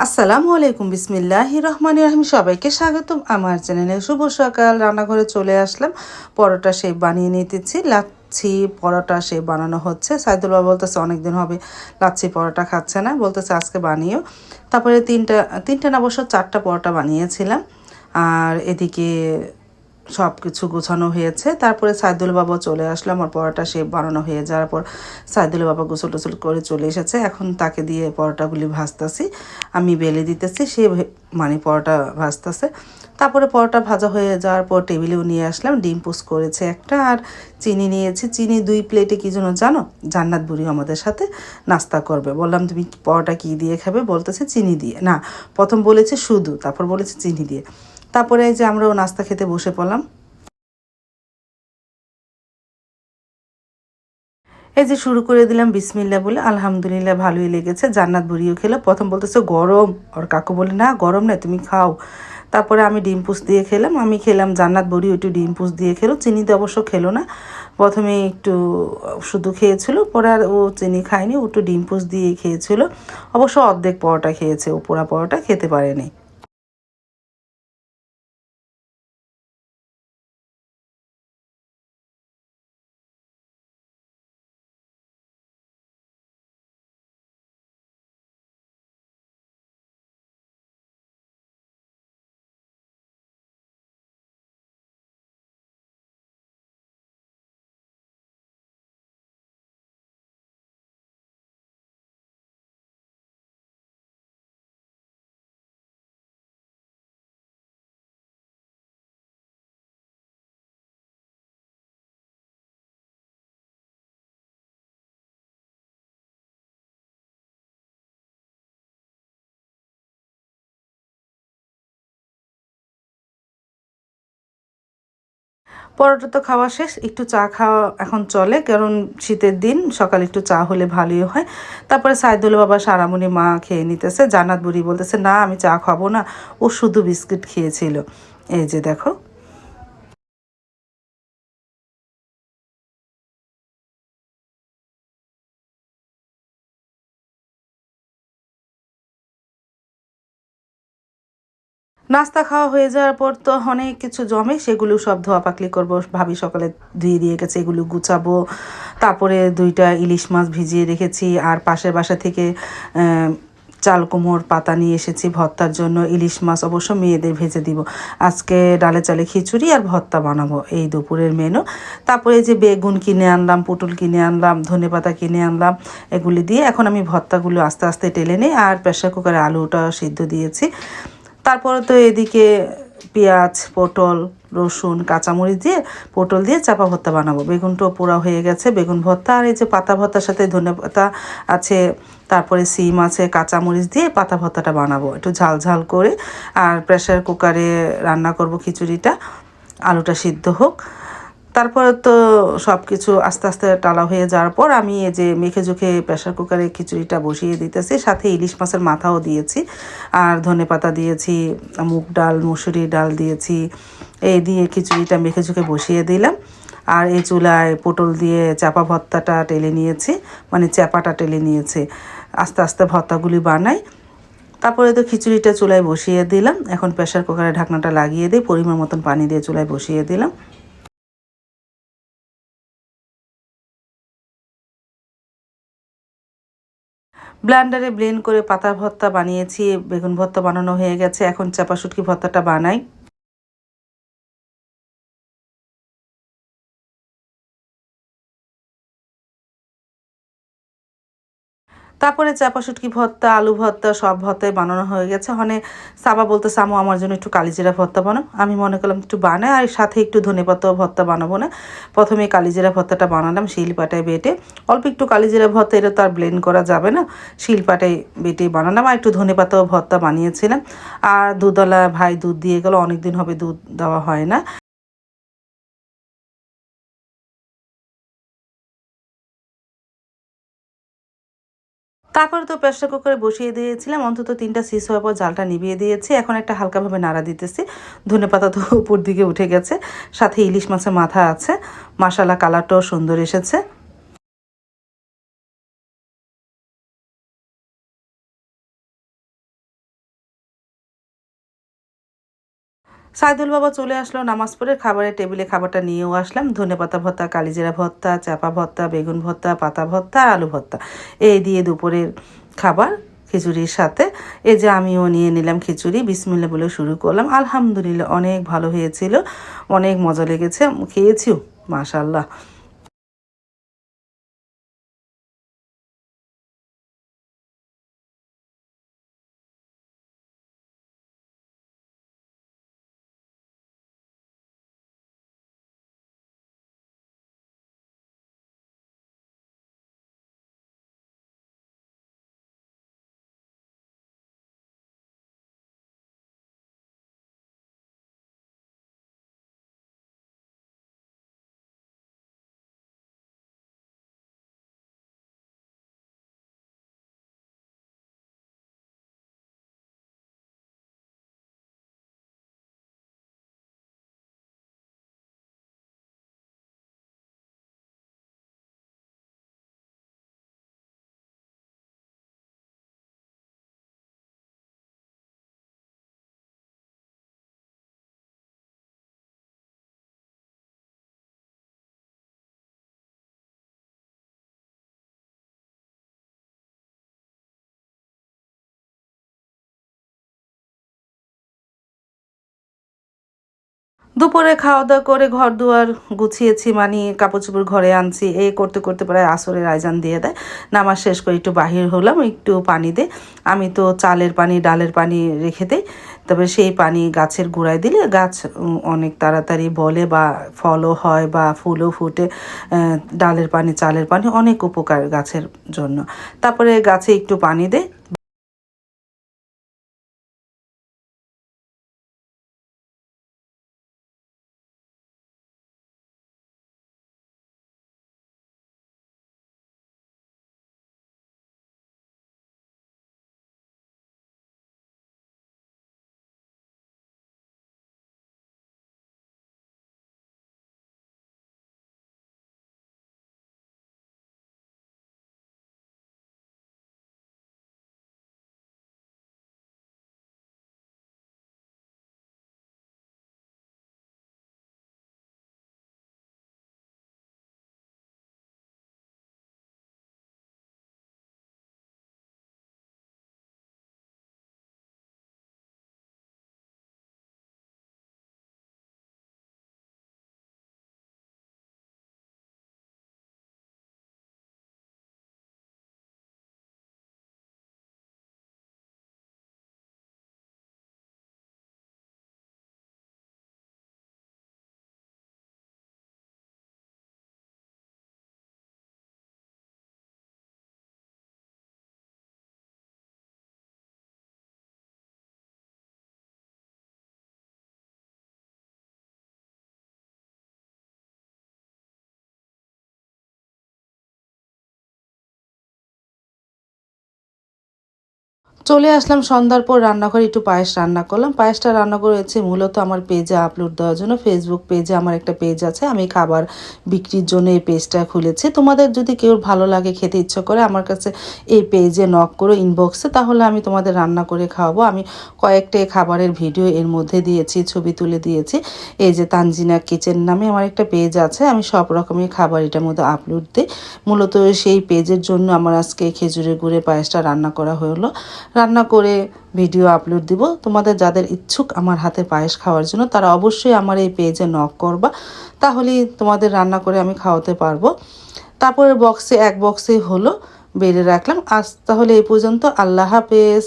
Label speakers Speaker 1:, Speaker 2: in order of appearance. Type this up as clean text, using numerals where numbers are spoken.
Speaker 1: আসসালামু আলাইকুম, বিসমিল্লাহির রহমানির রহিম। সবাইকে স্বাগতম আমার চ্যানেলে। শুভ সকাল। রান্নাঘরে চলে আসলাম, পরোটা শেপ বানিয়ে নিতেছি। লাচ্ছি পরোটা শেপ বানানো হচ্ছে। সাইদুল বাবা বলতেছে অনেকদিন হবে লাচ্ছি পরোটা খাচ্ছে না, বলতেছে আজকে বানিয়েও। তারপরে তিনটা না অবশ্য 4টা পরোটা বানিয়েছিলাম। আর এদিকে সব কিছু গোছানো হয়েছে। তারপরে সাইদুল বাবা চলে আসলো। আমার পরোটা শেপ বানানো হয়ে যাওয়ার পর সাইদুল বাবা গোসল টোসল করে চলে এসেছে। এখন তাকে দিয়ে পরোটাগুলি ভাজতেছি, আমি বেলে দিতেছি, সে মানে পরোটা ভাজতেছে। তারপরে পরোটা ভাজা হয়ে যাওয়ার পর টেবিলেও নিয়ে আসলাম। ডিম পোস্ট করেছে একটা, আর চিনি নিয়েছি। চিনি 2 প্লেটে কী জন্য জানো? জান্নাত বুড়ি আমাদের সাথে নাস্তা করবে। বললাম তুমি পরোটা কী দিয়ে খাবে? বলতেছে চিনি দিয়ে। না, প্রথম বলেছে শুধু, তারপর বলেছে চিনি দিয়ে। তারপরে এই যে আমরাও নাস্তা খেতে বসে পড়লাম। এই যে শুরু করে দিলাম বিসমিল্লাহ বলে। আলহামদুলিল্লাহ ভালোই লেগেছে। জান্নাত বুড়িও খেলো। প্রথম বলতেছে গরম, আর কাকু বলে না গরম না, তুমি খাও। তারপরে আমি ডিম পুষ দিয়ে খেলাম, আমি খেলাম, জান্নাত বুড়ি একটু ডিম পুষ দিয়ে খেলো। চিনিতে অবশ্য খেলো না, প্রথমে একটু শুধু খেয়েছিল, পরে আর ও চিনি খায়নি, ও একটু ডিম পুষ দিয়ে খেয়েছিল। অবশ্য অর্ধেক পরোটা খেয়েছে, ও পুরা পরোটা খেতে পারেনি। পরোটা তো খাওয়া শেষ, একটু চা খাওয়া এখন চলে, কারণ শীতের দিন সকালে একটু চা হলে ভালোই হয়। তারপরে সাইদুল বাবা, সারামণি মা খেয়ে নিতেছে। জান্নাত বুড়ি বলতেছে না আমি চা খাবো না, ও শুধু বিস্কিট খেয়েছিল। এই যে দেখো। নাস্তা খাওয়া হয়ে যাওয়ার পর তো অনেক কিছু জমে, সেগুলো সব ধোয়া পাকলি করবো। ভাবি সকালে ধুয়ে দিয়ে গেছে, এগুলো গুছাবো। তারপরে 2টা ইলিশ মাছ ভিজিয়ে রেখেছি, আর পাশের বাসা থেকে চাল কুমড়োর পাতা নিয়ে এসেছি ভর্তার জন্য। ইলিশ মাছ অবশ্য মেয়েদের ভেজে দিব। আজকে ডালে চালে খিচুড়ি আর ভর্তা বানাবো, এই দুপুরের মেনু। তারপরে যে বেগুন কিনে আনলাম, পটল কিনে আনলাম, ধনেপাতা কিনে আনলাম, এগুলি দিয়ে এখন আমি ভর্তাগুলো আস্তে আস্তে টেলে নিই। আর প্রেসার কুকারে আলুটা সিদ্ধ দিয়েছি। তারপরে তো এদিকে পেঁয়াজ, পটল, রসুন, কাঁচামরিচ দিয়ে পটল দিয়ে চাপা ভর্তা বানাবো। বেগুনটাও পোড়া হয়ে গেছে, বেগুন ভর্তা। আর এই যে পাতা ভর্তার সাথে ধনেপাতা আছে, তারপরে সিম আছে, কাঁচামরিচ দিয়ে পাতা ভর্তাটা বানাবো একটু ঝাল ঝাল করে। আর প্রেসার কুকারে রান্না করব খিচুড়িটা, আলুটা সিদ্ধ হোক। তারপরে তো সব কিছু আস্তে আস্তে টালা হয়ে যাওয়ার পর আমি এই যে মেখে ঝুঁকে প্রেশার কুকারে খিচুড়িটা বসিয়ে দিতেছি। সাথে ইলিশ মাছের মাথাও দিয়েছি, আর ধনেপাতা দিয়েছি, মুগ ডাল, মসুরি ডাল দিয়েছি। এই দিয়ে খিচুড়িটা মেখে ঝুঁকে বসিয়ে দিলাম। আর এই চুলায় পটল দিয়ে চাপা ভর্তাটা টেলে নিয়েছি, মানে চাপাটা টেলে নিয়েছি। আস্তে আস্তে ভর্তাগুলি বানাই। তারপরে তো খিচুড়িটা চুলায় বসিয়ে দিলাম। এখন প্রেশার কুকারে ঢাকনাটা লাগিয়ে দিই, পরিমাণ মতন পানি দিয়ে চুলায় বসিয়ে দিলাম। ব্লেন্ডারে ব্লেন্ড করে পাতা ভর্তা বানিয়েছি, বেগুন ভর্তা বানানো হয়ে গেছে। এখন চাপা শুটকি ভর্তাটা বানাই। তারপরে চাপা শুটকি ভর্তা, আলু ভর্তা, সব ভর্তাই বানানো হয়ে গেছে। মানে সাবা বলতেছে আমু আমার জন্য একটু কালিজিরা ভর্তা বানাও। আমি মনে করলাম একটু বানাই, আর সাথে একটু ধনেপাতা ভর্তা বানাবো না। প্রথমে কালিজিরা ভর্তাটা বানালাম শিলপাটায় বেটে। অল্প একটু কালিজিরা ভর্তা, এটা তো আর ব্লেন্ড করা যাবে না, শিলপাটায় বেটে বানালাম। আর একটু ধনেপাতা ভর্তা বানিয়েছিলাম। আর দুধওয়ালা ভাই দুধ দিয়ে গেলো, অনেকদিন হবে দুধ দেওয়া হয় না। তারপরে তো প্রেসার কুকারে বসিয়ে দিয়েছিলাম, অন্তত 3টা সিস হওয়ার পর জালটা নিভিয়ে দিয়েছি। এখন একটা হালকাভাবে নাড়া দিতেছি। ধনেপাতা তো উপর দিকে উঠে গেছে, সাথে ইলিশ মাছের মাথা আছে। মাশাআল্লাহ, কালারটাও সুন্দর এসেছে। সাইদুল বাবা চলে আসলো নামাজ পড়ে, খাবারের টেবিলে খাবারটা নিয়েও আসলাম। ধনেপাতা ভর্তা, কালিজিরা ভর্তা, চাপা ভর্তা, বেগুন ভর্তা, পাতা ভর্তা, আলু ভর্তা, এই দিয়ে দুপুরের খাবার খিচুড়ির সাথে। এই যে আমিও নিয়ে নিলাম খিচুড়ি, বিসমিল্লাহ বলে শুরু করলাম। আলহামদুলিল্লাহ অনেক ভালো হয়েছিল, অনেক মজা লেগেছে, খেয়েছিও মাশাআল্লাহ। দুপুরে খাওয়া দাওয়া করে ঘর দুয়ার গুছিয়েছি, মানে কাপড় চোপড় ঘরে আনছি, এই করতে করতে প্রায় আসরের আয়োজন দিয়ে দেয়। নামাজ শেষ করে একটু বাহির হলাম, একটু পানি দে। আমি তো চালের পানি ডালের পানি রেখে দিই, তবে সেই পানি গাছের গোড়ায় দিলে গাছ অনেক তাড়াতাড়ি বলে বা ফলও হয় বা ফুলও ফুটে। ডালের পানি চালের পানি অনেক উপকার গাছের জন্য। তারপরে গাছে একটু পানি দে। চলে আসলাম সন্ধ্যার পর রান্নাঘরে, একটু পায়েস রান্না করলাম। পায়েসটা রান্না করেছি মূলত আমার পেজে আপলোড দেওয়ার জন্য। ফেসবুক পেজে আমার একটা পেজ আছে, আমি খাবার বিক্রির জন্য এই পেজটা খুলেছি। তোমাদের যদি কেউ ভালো লাগে, খেতে ইচ্ছা করে, আমার কাছে এই পেজে নক করো ইনবক্সে, তাহলে আমি তোমাদের রান্না করে খাওয়াবো। আমি কয়েকটা খাবারের ভিডিও এর মধ্যে দিয়েছি, ছবি তুলে দিয়েছি। এই যে তানজিনা কিচেন নামে আমার একটা পেজ আছে, আমি সব রকমের খাবার এটার মধ্যে আপলোড দিই। মূলত সেই পেজের জন্য আমার আজকে খেজুরের গুড়ে পায়েসটা রান্না করা হলো। রান্না করে ভিডিও আপলোড দিব। তোমাদের যাদের ইচ্ছুক আমার হাতে পায়েস খাওয়ার জন্য, তারা অবশ্যই আমার এই পেজে নক করবা, তাহলেই তোমাদের রান্না করে আমি খাওয়াতে পারবো। তারপরে এক বক্সে হলো বেড়ে রাখলাম। আজ তাহলে এই পর্যন্ত। আল্লাহ হাফেজ।